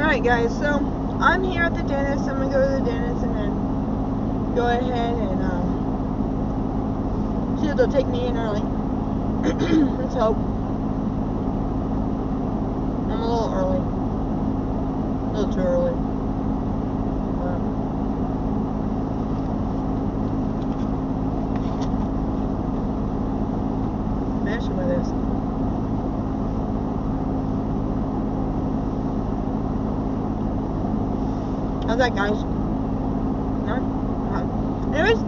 Alright guys, so I'm here at the dentist. I'm going to go to the dentist and then go ahead and see if they'll take me in early. Let's hope. I'm a little early. A little too early. Imagine with this. How's that, guys? No? Anyways,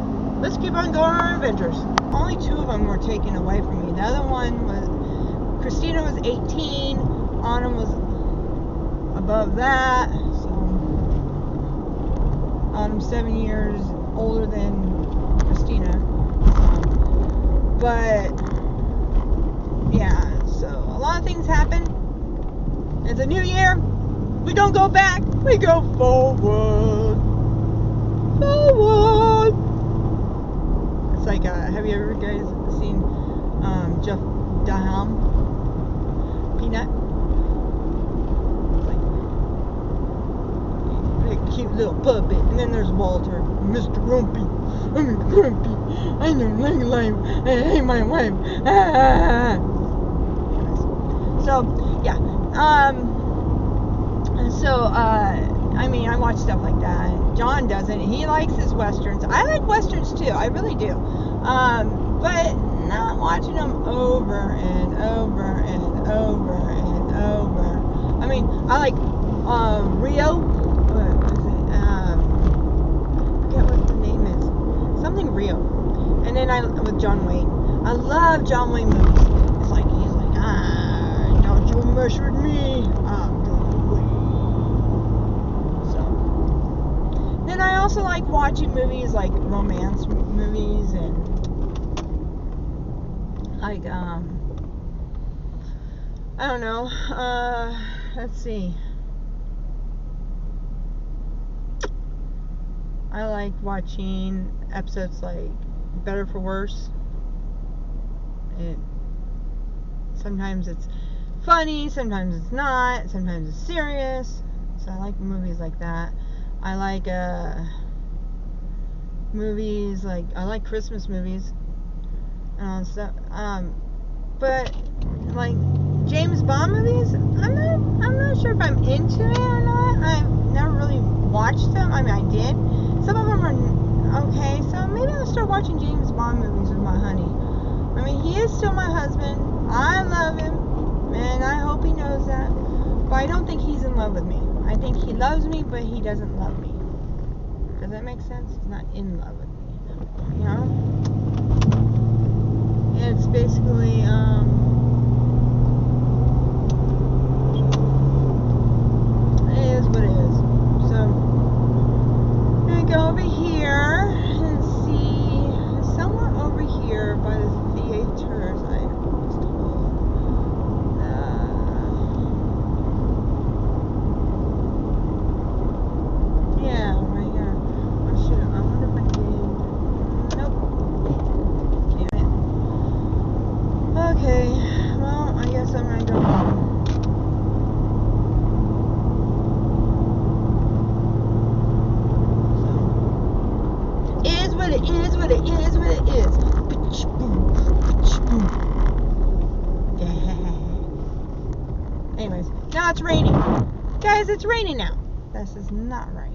let's keep on going on our adventures. Only 2 of them were taken away from me. The other one was, Christina was 18, Autumn was above that, so Autumn's 7 years older than Christina. But, yeah, so a lot of things happen. It's a new year. We don't go back, we go forward. Forward. It's like, have you ever guys seen Jeff Daham? Peanut? It's like a cute little puppet. And then there's Walter, Mr. Grumpy. I'm grumpy. I don't like life. I hate my wife. So, yeah. I mean, I watch stuff like that. John doesn't. He likes his westerns. I like westerns too. I really do. But not watching them over and over and over and over. I mean, I like Rio. What is it? I forget what the name is. Something Rio. And then with John Wayne. I love John Wayne movies. It's like he's like, don't you mess with me. And I also like watching movies like romance movies and like I don't know, let's see, I like watching episodes like Better for Worse. Sometimes it's funny, sometimes it's not, sometimes it's serious, so I like movies like that. I like movies like, I like Christmas movies and stuff. But like James Bond movies, I'm not sure if I'm into it or not. I've never really watched them. I mean, I did. Some of them are okay, so maybe I'll start watching James Bond movies with my honey. I mean, he is still my husband. I love him, and I hope he knows that. But I don't think he's in love with me. I think he loves me, but he doesn't love me. Does that make sense? He's not in love with me. You know? It's basically, it is what it is. So, I'm going to go over here and see, somewhere over here by the theaters, I was told. Yeah, right here. Oh shoot, I wonder if I did. Nope. Damn it. Okay, well, I guess I'm gonna go home. So, it is what it is, what it is, what it is. Yeah. Anyways, now it's raining. Guys, it's raining now. This is not right.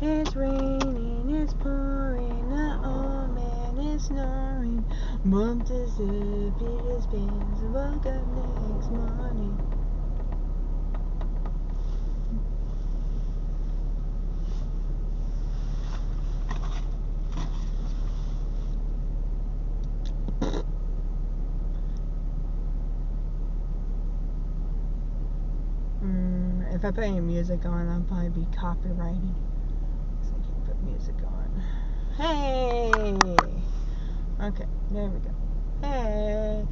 It's raining, it's pouring, the old man is snoring. Bumped his zip, beat his pants, woke up next morning. If I put any music on, I'll probably be copyrighted. Music on. Hey! Okay, there we go. Hey!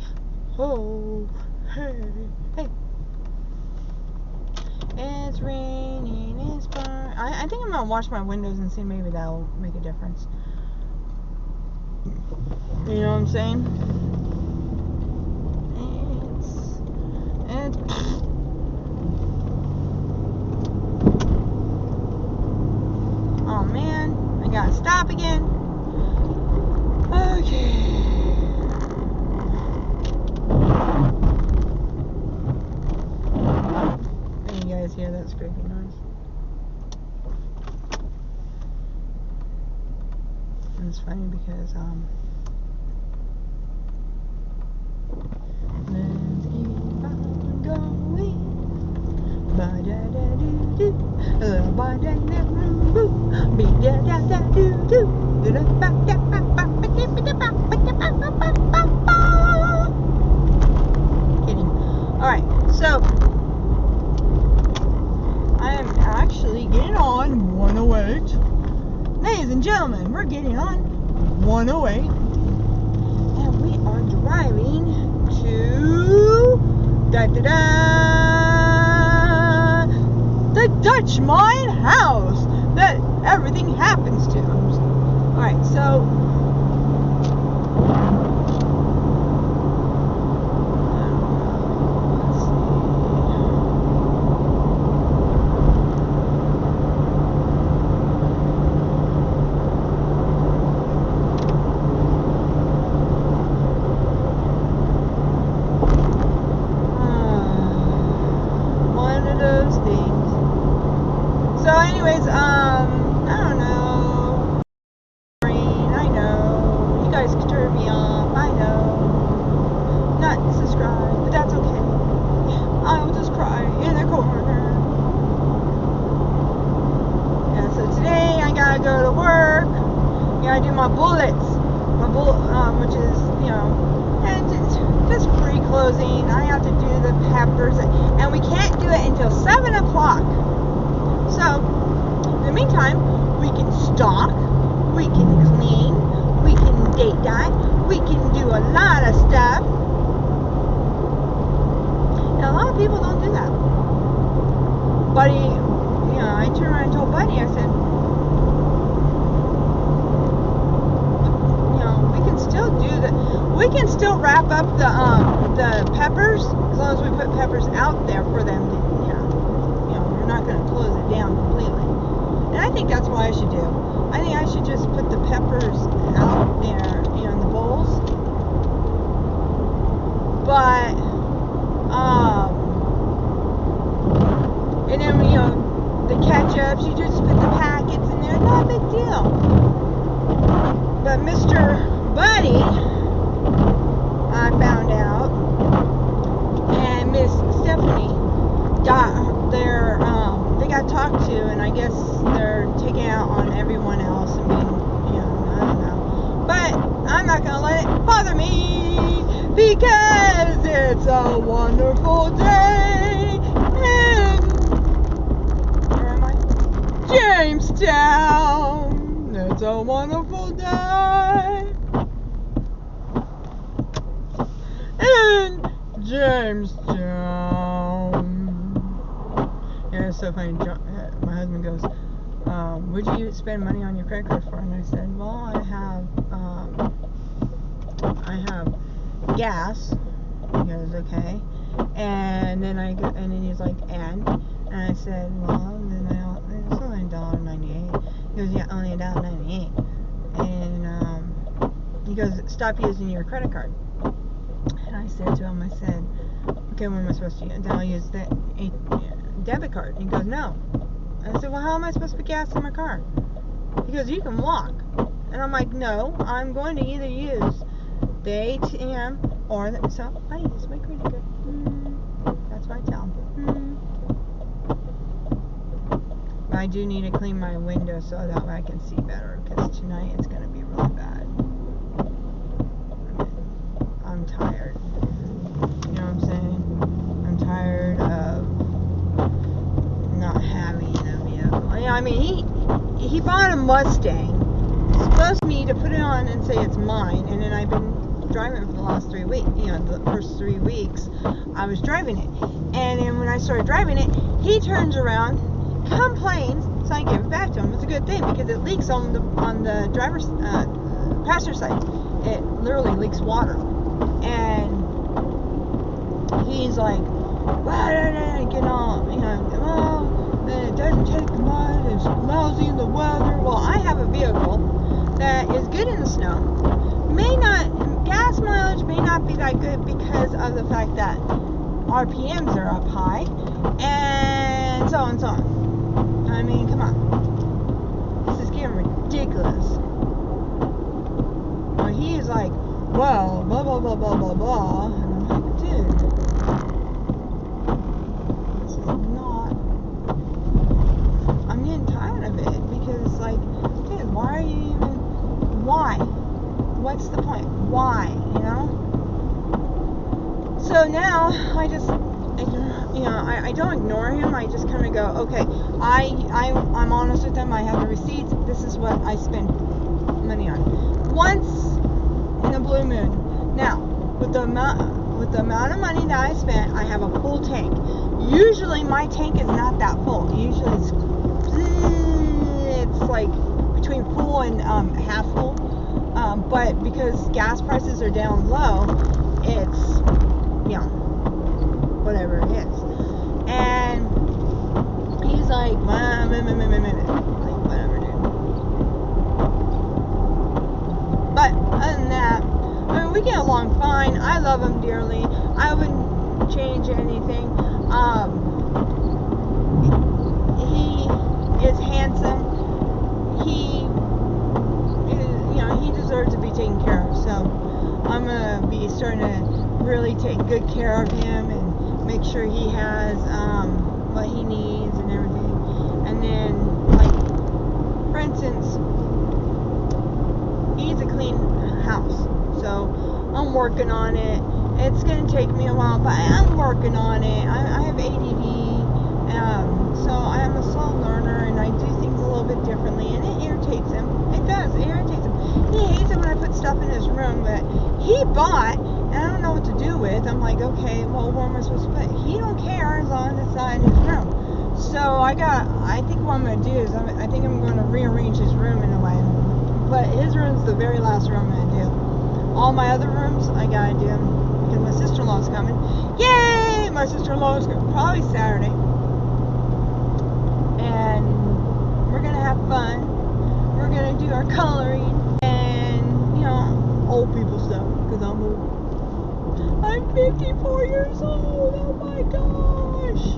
Oh! Hey! Hey! It's raining, it's pouring. I think I'm gonna wash my windows and see, maybe that'll make a difference. You know what I'm saying? It's it's funny because let's keep on going. Ba da da doo doo, ba da da doo doo, be da da da doo doo, da da ba da ba ba ba da ba da ba ba da ba ba ba ba ba. Kidding. All right, so I am actually getting on 108. Ladies and gentlemen, we're getting on 108, and we are driving to da da da, the Dutch mine house that everything happens to. All right, so so anyways, I don't know. I know. You guys can turn me off. I know. Not subscribe, but that's okay. I'll just cry in a corner. Yeah, so today I gotta go to work. Gotta do my bullets. Which is, and just pre-closing. I have to do the peppers, and we can't do it until 7 o'clock. So, in the meantime, we can stock, we can clean, we can date dye, we can do a lot of stuff. And a lot of people don't do that. Buddy, I turned around and told Buddy, I said, we can still do that. We can still wrap up the peppers as long as we put peppers out there for them to, we're not going to close it down completely. And I think that's what I should do. I think I should just put the peppers out there, in the bowls. But, and then, the ketchups, you just put the packets in there, not a big deal. But Mr. Buddy, I found out, and Miss Stephanie they got talked to, and I guess they're taking out on everyone else and being, I don't know. But I'm not gonna let it bother me because it's a wonderful day in, where am I? Jamestown. It's a wonderful day in Jamestown. Yeah, it's so funny. My husband goes, "Would you spend money on your credit card for?" And I said, "Well, I have gas." He goes, "Okay." And then he's like, and I said, "Well, then it's only $1.98." He goes, "Yeah, only $1.98." And he goes, "Stop using your credit card." And I said to him, "Okay, what am I supposed to use?" Then I'll use the debit card. And he goes, "No." I said, "Well, how am I supposed to put gas in my car?" He goes, "You can walk." And I'm like, "No, I'm going to either use the ATM or so I use my credit card." That's what I tell him. But I do need to clean my window so that way I can see better, because tonight it's going to be really bad. I'm tired. You know what I'm saying? I'm tired of not having a vehicle. I mean, he bought a Mustang. He's supposed to me to put it on and say it's mine, and then I've been driving it for the last 3 weeks. The first 3 weeks I was driving it, and then when I started driving it, he turns around, complains, so I give it back to him. It's a good thing because it leaks on the driver's passenger side. It literally leaks water, and he's like, "Well, get all, well, it doesn't take much, it's lousy in the weather." Well, I have a vehicle that is good in the snow. Gas mileage may not be that good because of the fact that RPMs are up high, and so on and so on. I mean, come on. This is getting ridiculous. he's like, well, blah, blah, blah, blah, blah, blah. And I'm like, dude, this is not, I'm getting tired of it, because, like, dude, why are you even, why? What's the point? Why, you know? So now, I just, I don't ignore him. I just kind of go, okay, I'm honest with him. I have the receipts. This is what I spend money on. Once in a blue moon. Now, with the amount of money that I spent, I have a full tank. Usually, my tank is not that full. Usually, it's like between full and half full. But because gas prices are down low, it's, whatever it is. And he's like, like, whatever, dude. But other than that, I mean, we get along fine. I love him dearly. I wouldn't change anything. He is handsome. He is, he deserves to be taken care of. So I'm gonna be starting to really take good care of him and make sure he has what he needs and everything. And then, like, for instance, he needs a clean house. So I'm working on it. It's going to take me a while, but I'm working on it. I have ADD, so I am a slow learner, and I do things a little bit differently, and it irritates him. It does. It irritates him. He hates it when I put stuff in his room that he bought, and I don't know what to do with. I'm like, okay, well, where am I supposed to put it? He don't care as long as it's not in his room. So I think what I'm going to do is I think I'm going to rearrange his room in a way. But his room's the very last room I'm going to do. All my other rooms, I got to do because my sister-in-law's coming. Yay! My sister-in-law's coming probably Saturday. And we're going to have fun. We're going to do our coloring and, old people stuff, because I'm old. I'm 54 years old. Oh my gosh.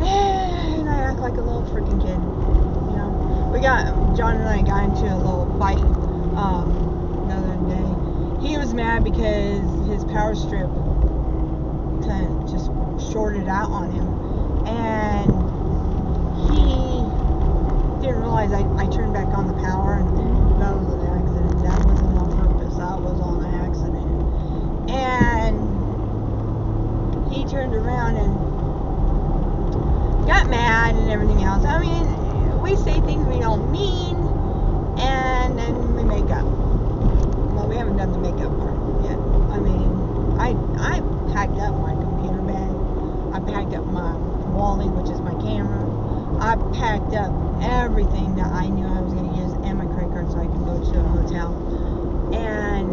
And I act like a little freaking kid. John and I got into a little fight the other day. He was mad because his power strip kind of just shorted out on him. And he didn't realize I turned back on the power, and that was an accident. That wasn't on purpose. That was on accident. And he turned around and got mad and everything else. I mean, we say things we don't mean, and then we make up. Well, we haven't done the makeup part yet. I mean, I packed up my computer bag. I packed up my wallet, which is my camera. I packed up everything that I knew I was going to use, and my credit card, so I can go to a hotel. And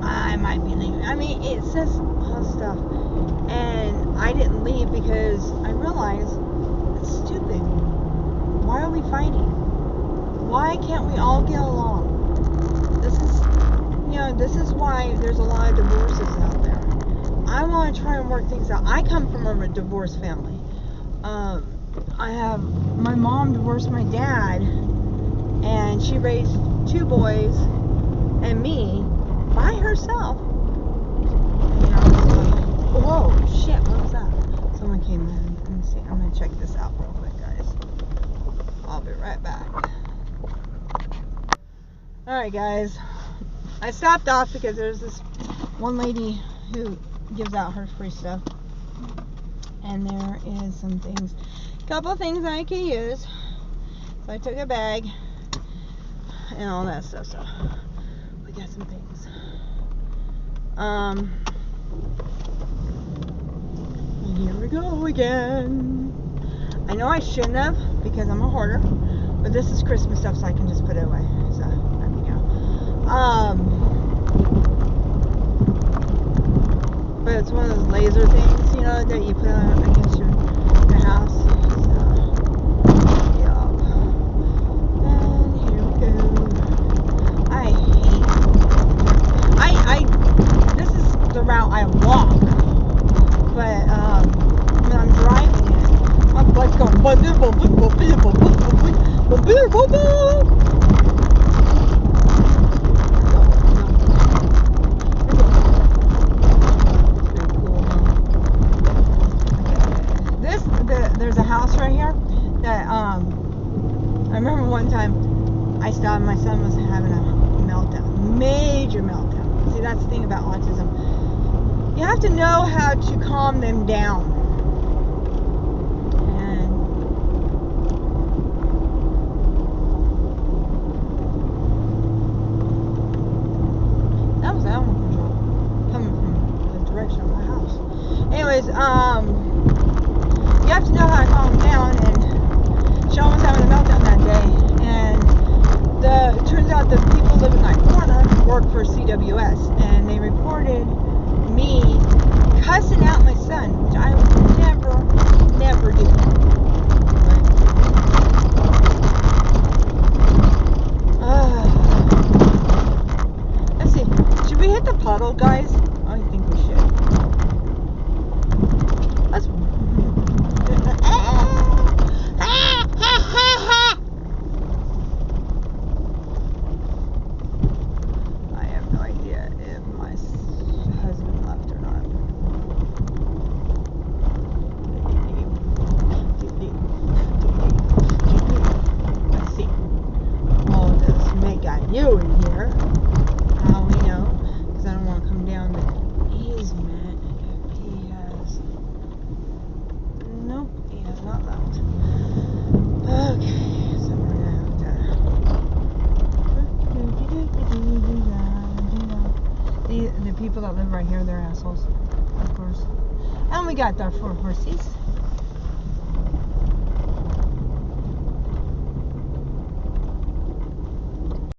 I might be leaving. I mean, it says all stuff. And I didn't leave because I realized it's stupid. Why are we fighting? Why can't we all get along? This is why there's a lot of divorces out there. I want to try and work things out. I come from a divorced family. My mom divorced my dad, and she raised 2 boys and me by herself. Whoa, shit, what was that? Someone came in. Let me see. I'm going to check this out real quick, guys. I'll be right back. Alright, guys. I stopped off because there's this one lady who gives out her free stuff. And there is some things, a couple of things I can use. So I took a bag and all that stuff. So we got some things. Here we go again. I know I shouldn't have because I'm a hoarder, but this is Christmas stuff, so I can just put it away. So there we go. But it's one of those laser things, that you put on against your house. So, yeah. And here we go. This is the route I walk. But when I'm driving it, my butt's going that's the thing about autism. You have to know how to calm them down. And that was animal control coming from the direction of my house. Anyways, you have to know how to calm them down, and Sean was having a meltdown that day, and it turns out the people living in that corner work for CWS, and they reported me cussing out my son, which I would never do. Let's see. Should we hit the puddle, guys? I think we should. Let's. I have no idea if my husband left or not. Let's see. Oh, this Meg got you in here. How we know? Because I don't want to come down the easement if he has. Nope, he has not left. Okay, so we're gonna have to. The people that live right here, they're assholes, of course. And we got our 4 horsies.